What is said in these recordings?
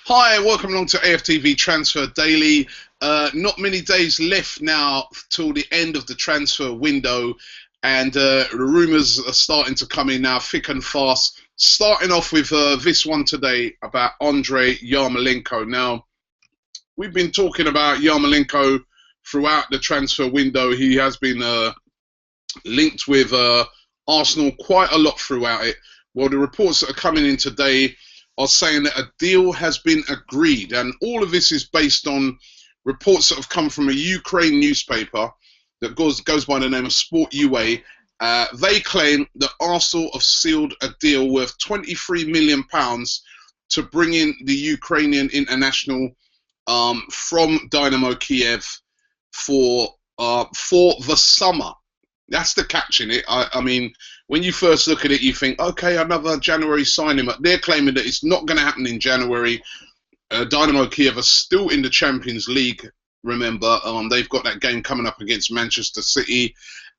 Hi, welcome along to AFTV Transfer Daily. Not many days left now till the end of the transfer window, and the rumours are starting to come in now thick and fast. Starting off with this one today about Andriy Yarmolenko. Now, we've been talking about Yarmolenko throughout the transfer window. He has been linked with Arsenal quite a lot throughout it. Well, the reports that are coming in today are saying that a deal has been agreed, and all of this is based on reports that have come from a Ukraine newspaper that goes by the name of Sport UA. They claim that Arsenal have sealed a deal worth £23 million to bring in the Ukrainian international from Dynamo Kiev for the summer. That's the catch in it. I mean, when you first look at it, you think, okay, another January signing. But they're claiming that it's not going to happen in January. Dynamo Kiev are still in the Champions League, remember. They've got that game coming up against Manchester City.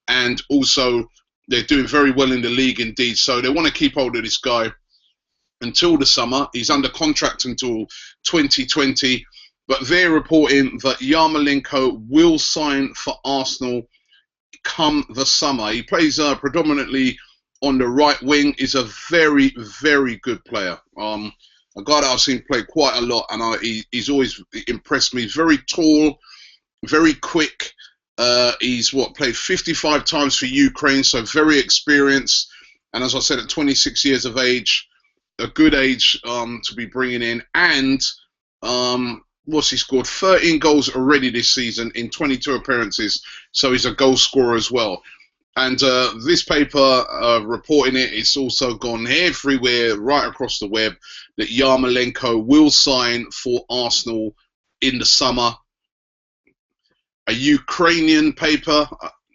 And also, they're doing very well in the league indeed. So they want to keep hold of this guy until the summer. He's under contract until 2020. But they're reporting that Yarmolenko will sign for Arsenal come the summer. He plays predominantly on the right wing. Is a very, very good player. A guy that I've seen play quite a lot, and he's always impressed me. He's very tall, very quick. He's played 55 times for Ukraine, so very experienced. And as I said, at 26 years of age, a good age to be bringing in. And he scored 13 goals already this season in 22 appearances, so he's a goal scorer as well. And this paper reporting it's also gone everywhere, right across the web, that Yarmolenko will sign for Arsenal in the summer. A Ukrainian paper,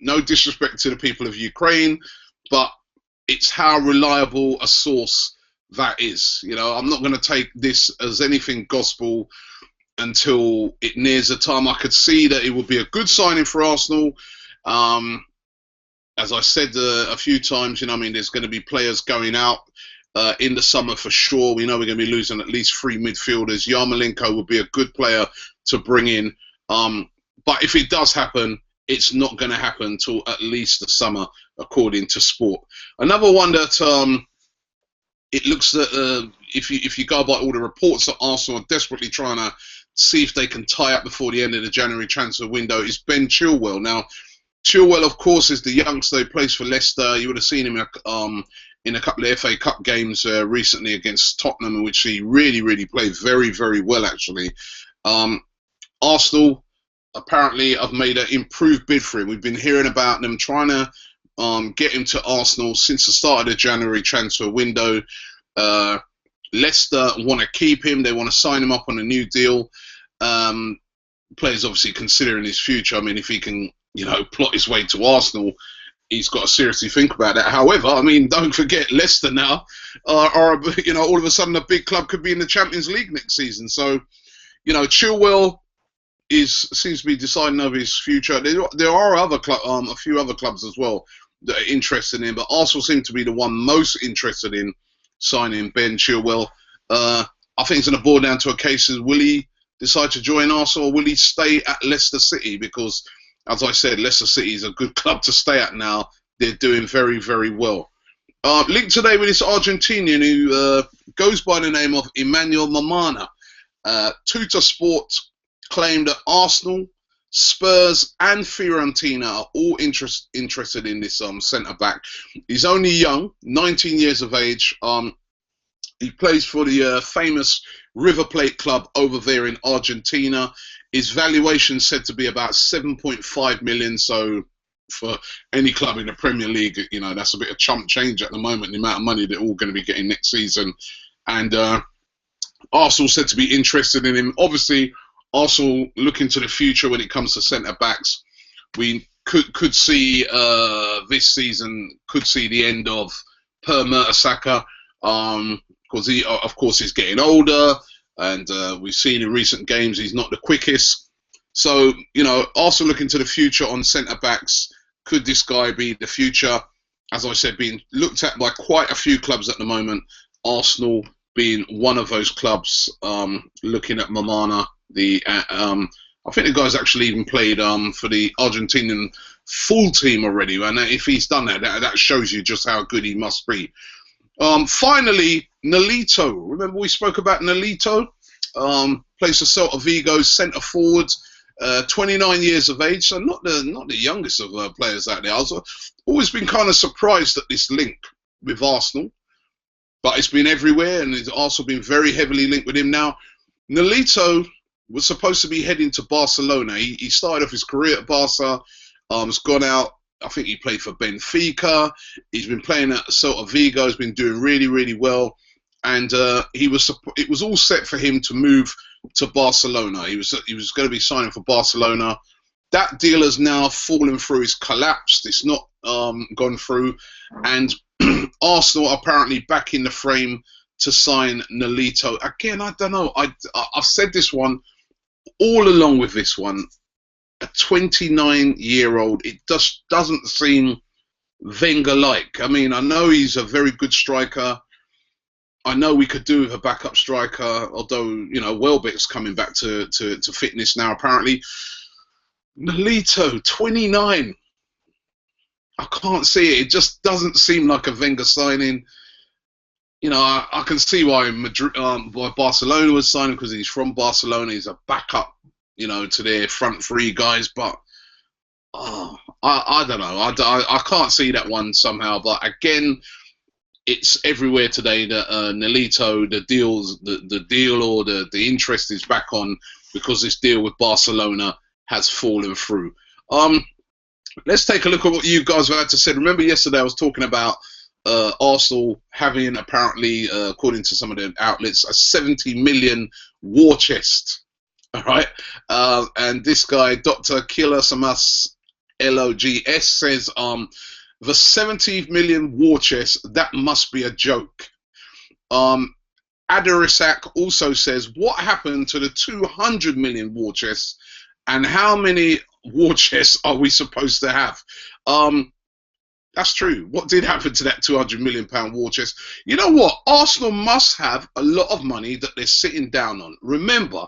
no disrespect to the people of Ukraine, but it's how reliable a source that is. You know, I'm not going to take this as anything gospel until it nears the time. I could see that it would be a good signing for Arsenal. As I said a few times, you know, I mean, there's going to be players going out in the summer for sure. We know we're going to be losing at least 3 midfielders. Yarmolenko would be a good player to bring in. But if it does happen, it's not going to happen till at least the summer, according to Sport. Another one that it looks that if you go by all the reports that Arsenal are desperately trying to see if they can tie up before the end of the January transfer window is Ben Chilwell. Now, Chilwell, of course, is the youngster who plays for Leicester. You would have seen him in a couple of FA Cup games recently against Tottenham, in which he really, really played very, very well, actually. Arsenal apparently have made an improved bid for him. We've been hearing about them trying to get him to Arsenal since the start of the January transfer window. Leicester want to keep him. They want to sign him up on a new deal. Players obviously considering his future. I mean, if he can, you know, plot his way to Arsenal, he's got to seriously think about that. However, I mean, don't forget Leicester now are you know, all of a sudden a big club could be in the Champions League next season. So, you know, Chilwell seems to be deciding over his future. There are a few other clubs as well that are interested in him, but Arsenal seem to be the one most interested in signing Ben Chilwell. I think it's going to boil down to a case of will he decide to join Arsenal or will he stay at Leicester City? Because, as I said, Leicester City is a good club to stay at now. They're doing very, very well. Linked today with this Argentinian who goes by the name of Emmanuel Mamana. Tutor Sport claimed that Arsenal, Spurs and Fiorentina are all interested in this centre-back. He's only young, 19 years of age. He plays for the famous River Plate club over there in Argentina. His valuation said to be about 7.5 million. So for any club in the Premier League, you know, that's a bit of chump change at the moment, the amount of money they're all going to be getting next season. And Arsenal said to be interested in him. Obviously, Arsenal looking to the future when it comes to centre-backs. We could see this season, could see the end of Per Mertesacker, because he, of course, is getting older, and we've seen in recent games he's not the quickest. So, you know, Arsenal looking to the future on centre-backs. Could this guy be the future? As I said, being looked at by quite a few clubs at the moment. Arsenal being one of those clubs. Looking at Mamana, I think the guy's actually even played for the Argentinian full team already, and if he's done that, that shows you just how good he must be. Finally, Nolito. Remember we spoke about Nolito? Plays for Celta Vigo, centre forward, 29 years of age, so not the youngest of players out there. I've always been kind of surprised at this link with Arsenal, but it's been everywhere, and it's also been very heavily linked with him. Now, Nolito was supposed to be heading to Barcelona. He started off his career at Barca, has gone out. I think he played for Benfica. He's been playing at Celta Vigo. He's been doing really, really well. And it was all set for him to move to Barcelona. He was going to be signing for Barcelona. That deal has now fallen through. It's collapsed. It's not gone through. And Arsenal are apparently back in the frame to sign Nolito. Again, I don't know. I've said this one all along with this one. A 29-year-old, it just doesn't seem Wenger-like. I mean, I know he's a very good striker. I know we could do with a backup striker, although, you know, Welbeck's coming back to fitness now, apparently. Nolito, 29. I can't see it. It just doesn't seem like a Wenger signing. You know, I can see why why Barcelona was signing, because he's from Barcelona. He's a backup, you know, to their front three guys. But I don't know. I can't see that one somehow. But again, it's everywhere today that Nolito, the deal or the interest is back on, because this deal with Barcelona has fallen through. Let's take a look at what you guys have had to say. Remember yesterday I was talking about Arsenal having, apparently, according to some of the outlets, a 70 million war chest. All right, and this guy, Dr. Killer Samas LOGS, says the 70 million war chest, that must be a joke. Adarisak also says, what happened to the 200 million war chests, and how many war chests are we supposed to have? That's true. What did happen to that 200 million pound war chest? You know what? Arsenal must have a lot of money that they're sitting down on. Remember,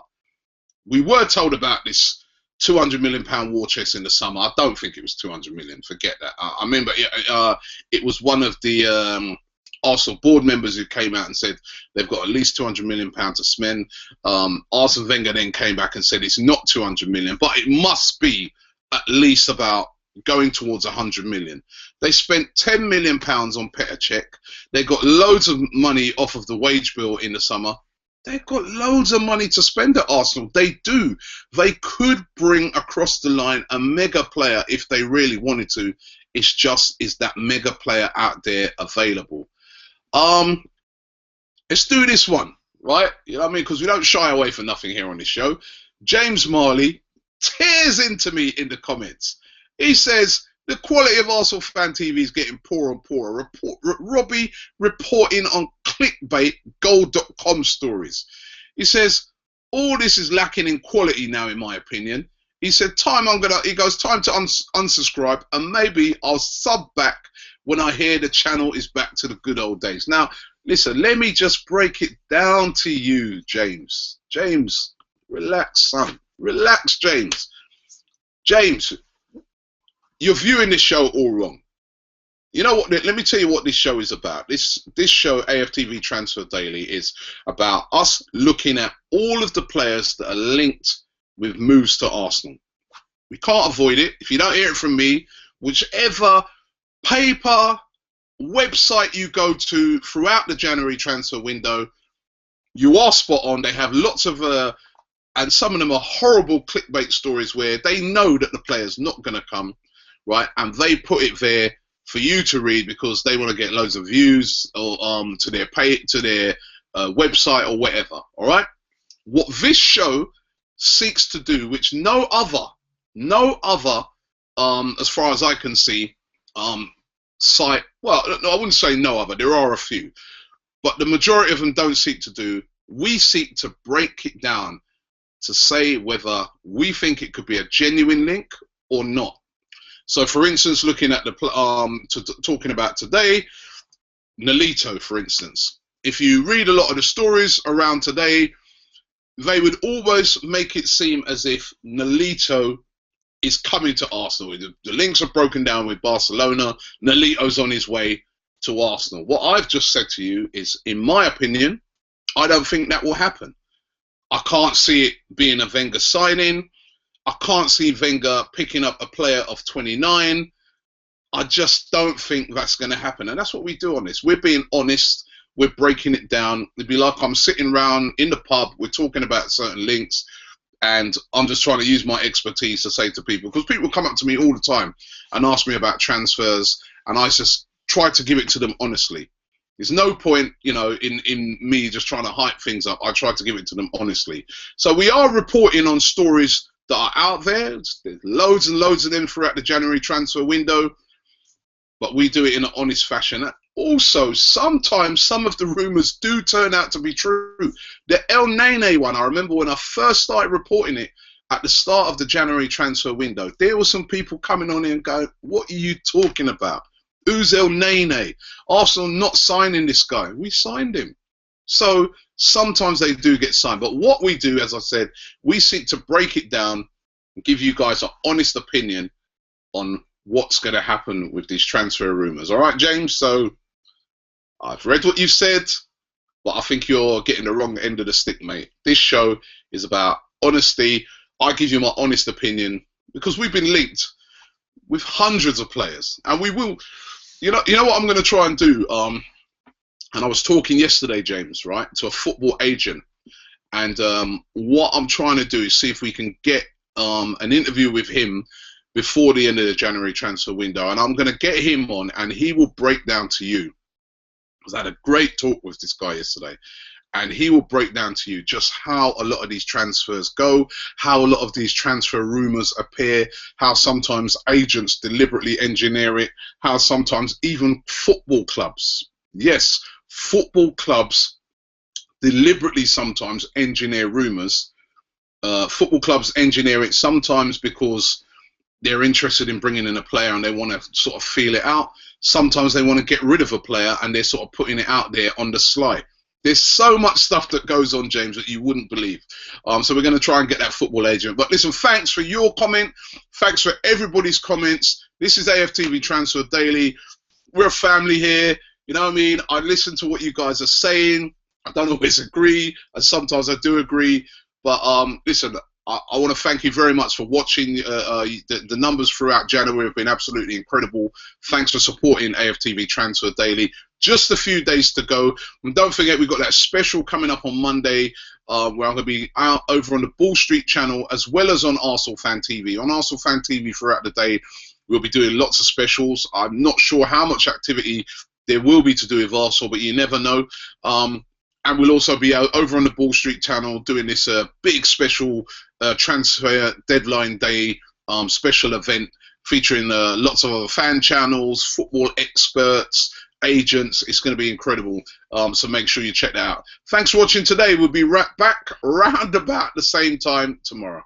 we were told about this 200 million pound war chest in the summer. I don't think it was 200 million. Forget that. I remember it was one of the Arsenal board members who came out and said they've got at least 200 million pounds to spend. Arsene Wenger then came back and said it's not 200 million, but it must be at least about going towards 100 million. They spent 10 million pounds on Petr Cech. They got loads of money off of the wage bill in the summer. They've got loads of money to spend at Arsenal. They do. They could bring across the line a mega player if they really wanted to. It's just, is that mega player out there available? Let's do this one, right? You know what I mean? Because we don't shy away from nothing here on this show. James Marley tears into me in the comments. He says, the quality of Arsenal Fan TV is getting poorer and poorer. Robbie reporting on clickbait goal.com stories. He says, all this is lacking in quality now, in my opinion. He said, time to unsubscribe, and maybe I'll sub back when I hear the channel is back to the good old days. Now, listen, let me just break it down to you, James. James, relax, son. Relax, James. James, you're viewing this show all wrong. You know what? Let me tell you what this show is about. This show, AFTV Transfer Daily, is about us looking at all of the players that are linked with moves to Arsenal. We can't avoid it. If you don't hear it from me, whichever paper, website you go to throughout the January transfer window, you are spot on. They have lots of, and some of them are horrible clickbait stories where they know that the player's not going to come, right? And they put it there for you to read because they want to get loads of views or to their website or whatever. All right. What this show seeks to do, which no other, as far as I can see, site. Well, no, I wouldn't say no other. There are a few, but the majority of them don't seek to do. We seek to break it down to say whether we think it could be a genuine link or not. So, for instance, looking at the talking about today, Nolito, for instance, if you read a lot of the stories around today, they would almost make it seem as if Nolito is coming to Arsenal. The links are broken down with Barcelona. Nolito's on his way to Arsenal. What I've just said to you is, in my opinion, I don't think that will happen. I can't see it being a Wenger signing. I can't see Wenger picking up a player of 29. I just don't think that's going to happen. And that's what we do on this. We're being honest. We're breaking it down. It'd be like I'm sitting around in the pub. We're talking about certain links. And I'm just trying to use my expertise to say to people, because people come up to me all the time and ask me about transfers. And I just try to give it to them honestly. There's no point, you know, in me just trying to hype things up. I try to give it to them honestly. So we are reporting on stories that are out there. There's loads and loads of them throughout the January transfer window. But we do it in an honest fashion. Also, sometimes some of the rumours do turn out to be true. The El Nene one, I remember when I first started reporting it at the start of the January transfer window, there were some people coming on here and going, what are you talking about? Who's El Nene? Arsenal not signing this guy. We signed him. So sometimes they do get signed. But what we do, as I said, we seek to break it down and give you guys an honest opinion on what's going to happen with these transfer rumours. All right, James? So I've read what you've said, but I think you're getting the wrong end of the stick, mate. This show is about honesty. I give you my honest opinion because we've been linked with hundreds of players, and we will. You know what I'm going to try and do. And I was talking yesterday, James, right, to a football agent, and what I'm trying to do is see if we can get an interview with him before the end of the January transfer window, and I'm going to get him on, and he will break down to you. Because I had a great talk with this guy yesterday, and he will break down to you just how a lot of these transfers go, how a lot of these transfer rumours appear, how sometimes agents deliberately engineer it, how sometimes even football clubs, yes, football clubs deliberately sometimes engineer rumours. Football clubs engineer it sometimes because they're interested in bringing in a player and they want to sort of feel it out. Sometimes they want to get rid of a player and they're sort of putting it out there on the sly. There's so much stuff that goes on, James, that you wouldn't believe. So we're going to try and get that football agent. But listen, thanks for your comment. Thanks for everybody's comments. This is AFTV Transfer Daily. We're a family here. You know what I mean? I listen to what you guys are saying. I don't always agree, and sometimes I do agree. But listen, I want to thank you very much for watching. The numbers throughout January have been absolutely incredible. Thanks for supporting AFTV Transfer Daily. Just a few days to go. And don't forget, we've got that special coming up on Monday where I'm going to be out over on the Ball Street channel as well as on Arsenal Fan TV. On Arsenal Fan TV throughout the day, we'll be doing lots of specials. I'm not sure how much activity there will be to do with Arsenal, but you never know. And we'll also be out over on the Ball Street channel doing this big special transfer deadline day special event featuring lots of other fan channels, football experts, agents. It's going to be incredible. So make sure you check that out. Thanks for watching today. We'll be right back around about the same time tomorrow.